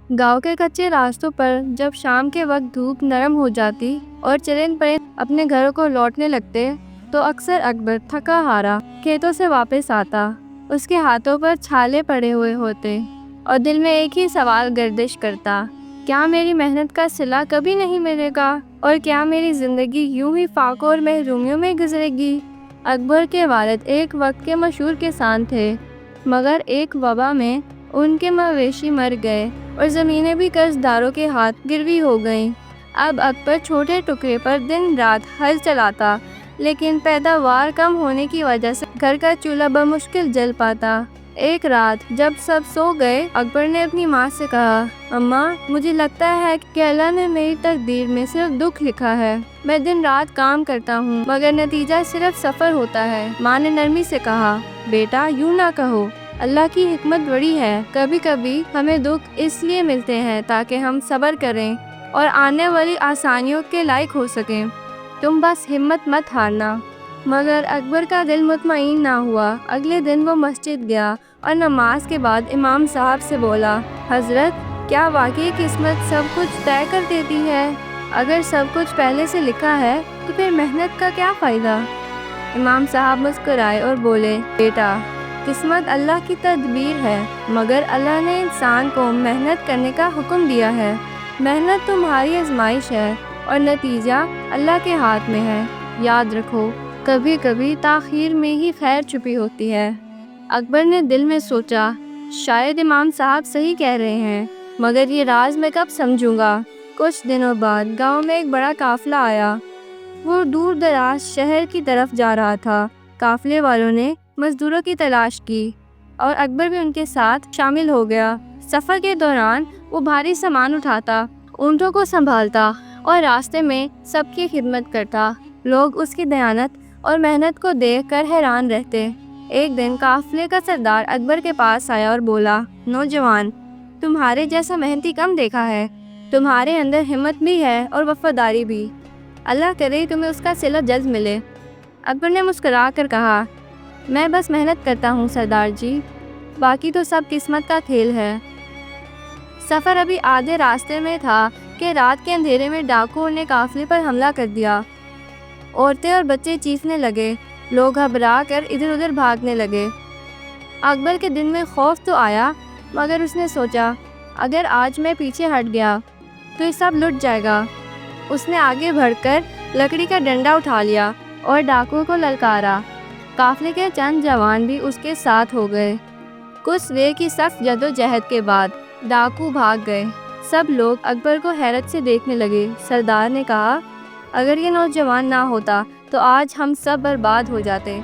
گاؤں کے کچے راستوں پر جب شام کے وقت دھوپ نرم ہو جاتی اور چرند پرند اپنے گھروں کو لوٹنے لگتے تو اکثر اکبر تھکا ہارا کھیتوں سے واپس آتا۔ اس کے ہاتھوں پر چھالے پڑے ہوئے ہوتے اور دل میں ایک ہی سوال گردش کرتا، کیا میری محنت کا صلہ کبھی نہیں ملے گا اور کیا میری زندگی یوں ہی فاقوں اور محرومیوں میں گزرے گی؟ اکبر کے والد ایک وقت کے مشہور کسان تھے، مگر ایک وبا میں ان کے مویشی مر گئے اور زمینیں بھی قرض داروں کے ہاتھ گروی ہو گئیں۔ اب اکبر چھوٹے ٹکڑے پر دن رات ہل چلاتا، لیکن پیداوار کم ہونے کی وجہ سے گھر کا چولہا بمشکل جل پاتا۔ ایک رات جب سب سو گئے، اکبر نے اپنی ماں سے کہا، اماں، مجھے لگتا ہے کہ اللہ نے میری تقدیر میں صرف دکھ لکھا ہے۔ میں دن رات کام کرتا ہوں مگر نتیجہ صرف سفر ہوتا ہے۔ ماں نے نرمی سے کہا، بیٹا یوں نہ کہو، اللہ کی حکمت بڑی ہے۔ کبھی کبھی ہمیں دکھ اس لیے ملتے ہیں تاکہ ہم صبر کریں اور آنے والی آسانیوں کے لائق ہو سکیں۔ تم بس ہمت مت ہارنا۔ مگر اکبر کا دل مطمئن نہ ہوا۔ اگلے دن وہ مسجد گیا اور نماز کے بعد امام صاحب سے بولا، حضرت، کیا واقعی قسمت سب کچھ طے کر دیتی ہے؟ اگر سب کچھ پہلے سے لکھا ہے تو پھر محنت کا کیا فائدہ؟ امام صاحب مسکرائے اور بولے، بیٹا، قسمت اللہ کی تدبیر ہے، مگر اللہ نے انسان کو محنت کرنے کا حکم دیا ہے۔ محنت تمہاری آزمائش ہے اور نتیجہ اللہ کے ہاتھ میں ہے۔ یاد رکھو، کبھی کبھی تاخیر میں ہی خیر چھپی ہوتی ہے۔ اکبر نے دل میں سوچا، شاید امام صاحب صحیح کہہ رہے ہیں، مگر یہ راز میں کب سمجھوں گا؟ کچھ دنوں بعد گاؤں میں ایک بڑا قافلہ آیا۔ وہ دور دراز شہر کی طرف جا رہا تھا۔ قافلے والوں نے مزدوروں کی تلاش کی اور اکبر بھی ان کے ساتھ شامل ہو گیا۔ سفر کے دوران وہ بھاری سامان اٹھاتا، اونٹوں کو سنبھالتا اور راستے میں سب کی خدمت کرتا۔ لوگ اس کی دیانت اور محنت کو دیکھ کر حیران رہتے۔ ایک دن قافلے کا سردار اکبر کے پاس آیا اور بولا، نوجوان، تمہارے جیسا محنتی کم دیکھا ہے۔ تمہارے اندر ہمت بھی ہے اور وفاداری بھی۔ اللہ کرے تمہیں اس کا صلہ جلد ملے۔ اکبر نے مسکرا کر کہا، میں بس محنت کرتا ہوں سردار جی، باقی تو سب قسمت کا کھیل ہے۔ سفر ابھی آدھے راستے میں تھا کہ رات کے اندھیرے میں ڈاکوؤں نے قافلے پر حملہ کر دیا۔ عورتیں اور بچے چیخنے لگے، لوگ گھبرا کر ادھر ادھر بھاگنے لگے۔ اکبر کے دل میں خوف تو آیا، مگر اس نے سوچا، اگر آج میں پیچھے ہٹ گیا تو یہ سب لٹ جائے گا۔ اس نے آگے بڑھ کر لکڑی کا ڈنڈا اٹھا لیا اور ڈاکوؤں کو للکارا۔ قافلے کے چند جوان بھی اس کے ساتھ ہو گئے۔ کچھ دیر کی سخت جدوجہد کے بعد ڈاکو بھاگ گئے۔ سب لوگ اکبر کو حیرت سے دیکھنے لگے۔ سردار نے کہا، اگر یہ نوجوان نہ ہوتا تو آج ہم سب برباد ہو جاتے۔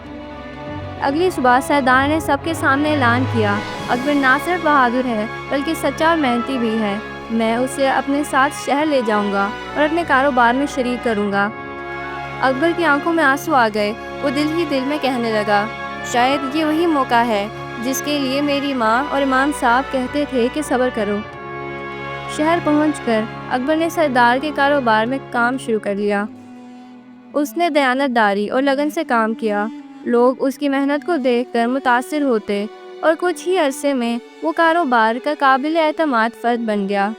اگلی صبح سردار نے سب کے سامنے اعلان کیا، اکبر نہ صرف بہادر ہے بلکہ سچا اور محنتی بھی ہے۔ میں اسے اپنے ساتھ شہر لے جاؤں گا اور اپنے کاروبار میں شریک کروں گا۔ اکبر کی آنکھوں میں آنسو آ گئے۔ وہ دل ہی دل میں کہنے لگا، شاید یہ وہی موقع ہے جس کے لیے میری ماں اور امام صاحب کہتے تھے کہ صبر کرو۔ شہر پہنچ کر اکبر نے سردار کے کاروبار میں کام شروع کر لیا۔ اس نے دیانت داری اور لگن سے کام کیا۔ لوگ اس کی محنت کو دیکھ کر متاثر ہوتے اور کچھ ہی عرصے میں وہ کاروبار کا قابل اعتماد فرد بن گیا۔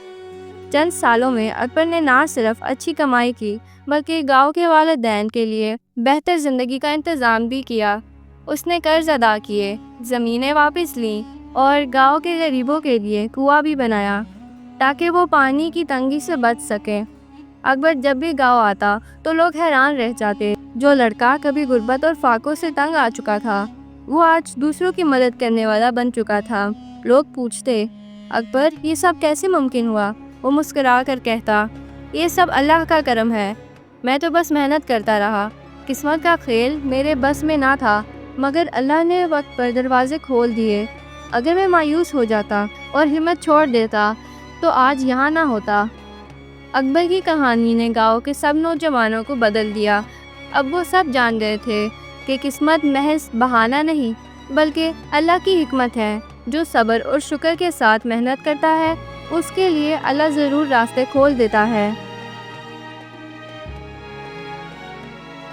چند سالوں میں اکبر نے نہ صرف اچھی کمائی کی بلکہ گاؤں کے والدین کے لیے بہتر زندگی کا انتظام بھی کیا۔ اس نے قرض ادا کیے، زمینیں واپس لیں اور گاؤں کے غریبوں کے لیے کنواں بھی بنایا تاکہ وہ پانی کی تنگی سے بچ سکیں۔ اکبر جب بھی گاؤں آتا تو لوگ حیران رہ جاتے۔ جو لڑکا کبھی غربت اور فاقوں سے تنگ آ چکا تھا، وہ آج دوسروں کی مدد کرنے والا بن چکا تھا۔ لوگ پوچھتے، اکبر، یہ سب کیسے ممکن ہوا؟ وہ مسکرا کر کہتا، یہ سب اللہ کا کرم ہے۔ میں تو بس محنت کرتا رہا۔ قسمت کا کھیل میرے بس میں نہ تھا، مگر اللہ نے وقت پر دروازے کھول دیے۔ اگر میں مایوس ہو جاتا اور ہمت چھوڑ دیتا تو آج یہاں نہ ہوتا۔ اکبر کی کہانی نے گاؤں کے سب نوجوانوں کو بدل دیا۔ اب وہ سب جان گئے تھے کہ قسمت محض بہانہ نہیں بلکہ اللہ کی حکمت ہے۔ جو صبر اور شکر کے ساتھ محنت کرتا ہے، اس کے لیے اللہ ضرور راستے کھول دیتا ہے۔